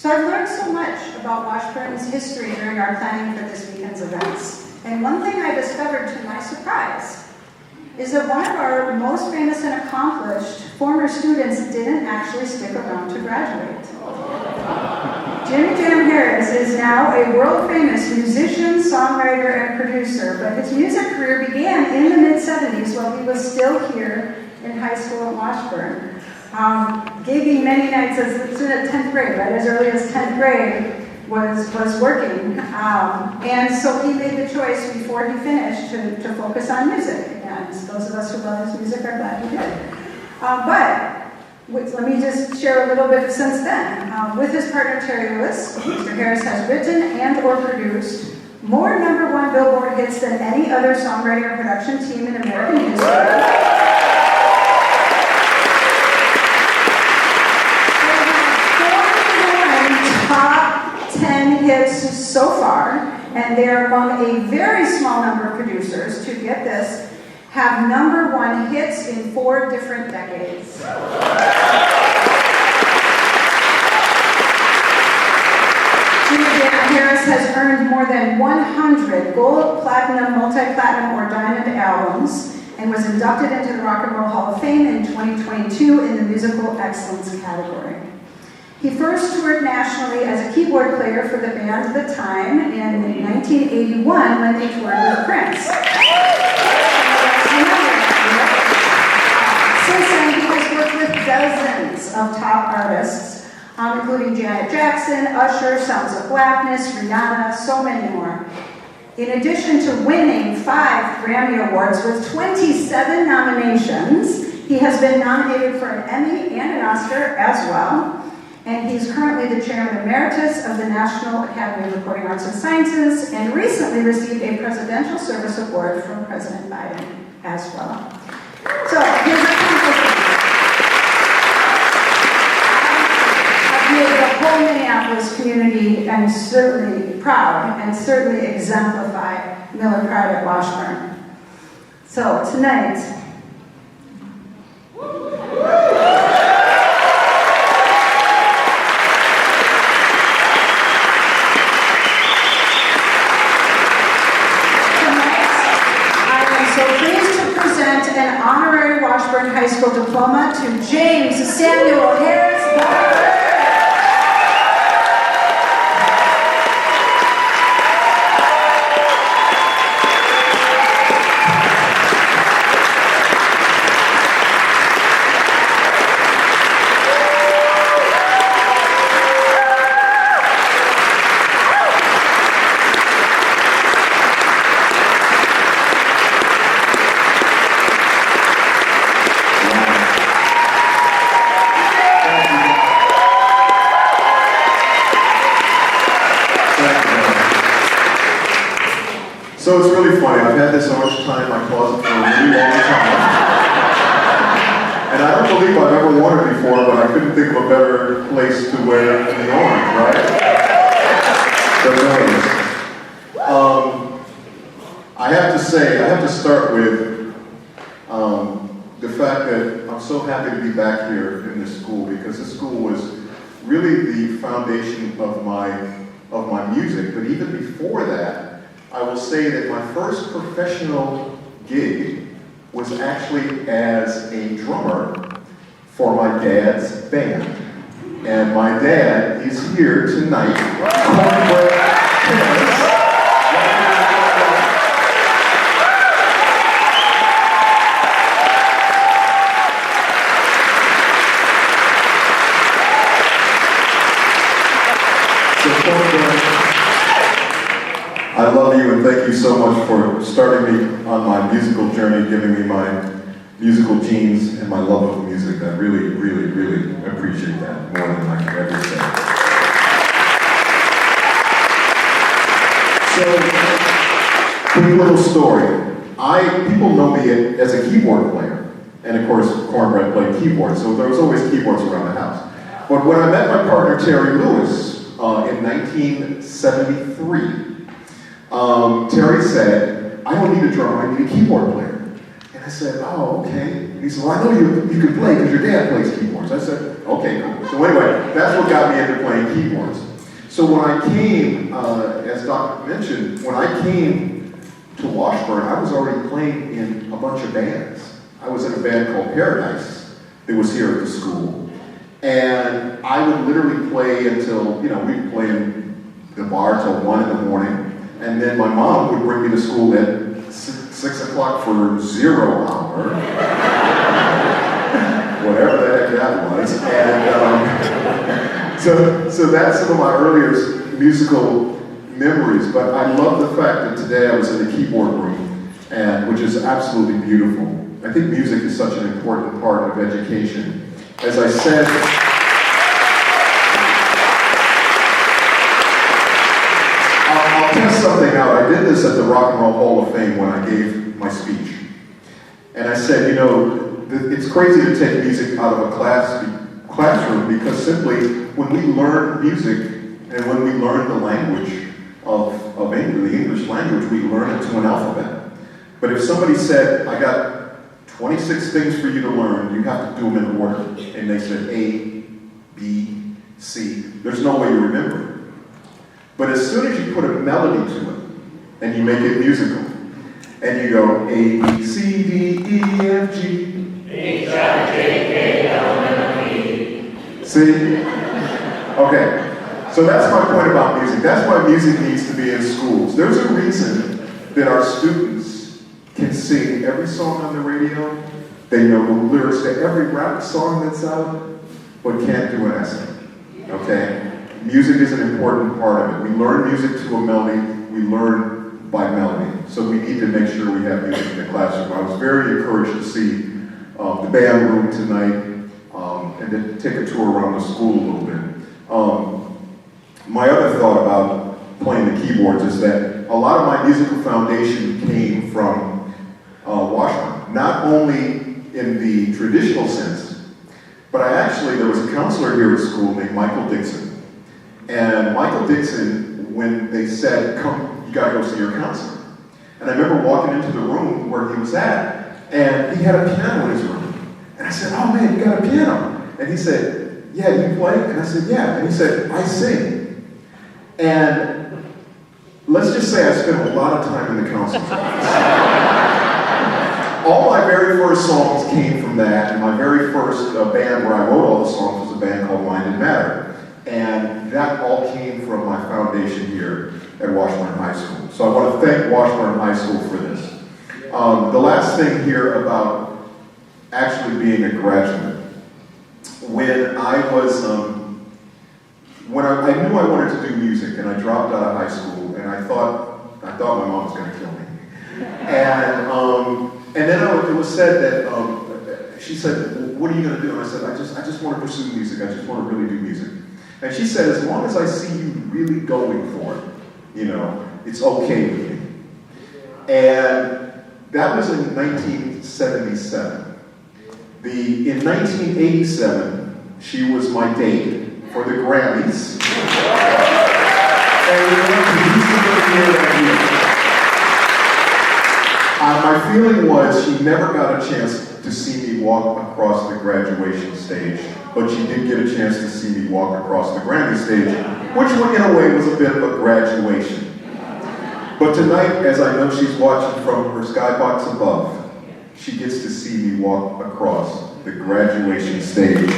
So I've learned so much about Washburn's history during our planning for this weekend's events. And one thing I discovered to my surprise is that one of our most famous and accomplished former students didn't actually stick around to graduate. Jimmy Jam Harris is now a world-famous musician, songwriter, and producer, but his music career began in the mid-70s while he was still here in high school at Washburn. Gigging many nights as soon as 10th grade, right? As early as 10th grade was working. And so he made the choice before he finished to focus on music. And those of us who love his music are glad he did. Let me just share a little bit since then. With his partner Terry Lewis, Mr. Harris has written and or produced more #1 Billboard hits than any other songwriting or production team in American history. Top 10 hits so far, and they're among a very small number of producers, to get this, have #1 hits in 4 different decades. Jimmy Jam Harris has earned more than 100 gold, platinum, multi-platinum, or diamond albums, and was inducted into the Rock and Roll Hall of Fame in 2022 in the Musical Excellence category. He first toured nationally as a keyboard player for the band The Time in 1981 when they toured with Prince. Since then, he has worked with dozens of top artists, including Janet Jackson, Usher, Sounds of Blackness, Rihanna, so many more. In addition to winning 5 Grammy Awards with 27 nominations, he has been nominated for an Emmy and an Oscar as well. And he's currently the Chairman Emeritus of the National Academy of Recording Arts and Sciences, and recently received a Presidential Service Award from President Biden as well. So, his accomplishments have made the whole Minneapolis community and certainly proud, and certainly exemplify Miller Pride at Washburn. So, tonight, an honorary Washburn High School diploma to James Samuel Harris. So it's really funny, I've had this orange tie in my closet for a really long time. And I don't believe I've ever worn it before, but I couldn't think of a better place to wear it than the orange, right? But anyways, I have to start with the fact that I'm so happy to be back here in this school, because this school was really the foundation of my music. But even before that, I will say that my first professional gig was actually as a drummer for my dad's band. And my dad is here tonight. I love you and thank you so much for starting me on my musical journey, giving me my musical genes and my love of music. I really, really, really appreciate that more than I can ever say. So, quick little story. People know me as a keyboard player. And of course, Cornbread played keyboard, so there was always keyboards around the house. But when I met my partner Terry Lewis in 1973, Terry said, I don't need a drummer, I need a keyboard player. And I said, oh, okay. He said, well, I know you can play because your dad plays keyboards. I said, okay, cool. So anyway, that's what got me into playing keyboards. So when I came, as Doc mentioned, when I came to Washburn, I was already playing in a bunch of bands. I was in a band called Paradise that was here at the school. And I would literally play until, we'd play in the bar till 1 in the morning. And then my mom would bring me to school at 6 o'clock for 0 hour. Whatever the heck that was. And so that's some of my earliest musical memories. But I love the fact that today I was in the keyboard room, which is absolutely beautiful. I think music is such an important part of education. As I said, I'll test something out. I did this at the Rock and Roll Hall of Fame when I gave my speech. And I said, it's crazy to take music out of a classroom because simply when we learn music and when we learn the language of English, the English language, we learn it to an alphabet. But if somebody said, I got 26 things for you to learn, you have to do them in order. And they said A, B, C. There's no way you remember it. But as soon as you put a melody to it, and you make it musical, and you go A, B, C, D, E, F, G, H, I, J, K, L, M, N, O, P. See? Okay. So that's my point about music. That's why music needs to be in schools. There's a reason that our students can sing every song on the radio. They know the lyrics to every rap song that's out, but can't do an essay. Okay? Music is an important part of it. We learn music to a melody. We learn by melody. So we need to make sure we have music in the classroom. I was very encouraged to see the band room tonight and to take a tour around the school a little bit. My other thought about playing the keyboards is that a lot of my musical foundation came from Washburn. Not only in the traditional sense, but there was a counselor here at school named Michael Dixon. And Michael Dixon, when they said, come, you gotta go see your counselor. And I remember walking into the room where he was at, and he had a piano in his room. And I said, oh man, you got a piano? And he said, yeah, you play? And I said, yeah. And he said, I sing. And let's just say I spent a lot of time in the counseling office. All my very first songs came from that, and my very first band where I wrote all the songs was a band called Mind and Matter. And that all came from my foundation here at Washburn High School. So I want to thank Washburn High School for this. The last thing here about actually being a graduate. When I knew I wanted to do music, and I dropped out of high school, and I thought my mom was going to kill me. And then it was said that she said, "What are you going to do?" And I said, "I just want to pursue music. I just want to really do music." And she said, "As long as I see you really going for it, it's okay with me." And that was in 1977. In 1987, she was my date for the Grammys. And we went to Houston here that year. My feeling was she never got a chance to see me walk across the graduation stage, but she did get a chance to see me walk across the Grammy stage, which in a way was a bit of a graduation. But tonight, as I know she's watching from her skybox above, she gets to see me walk across the graduation stage.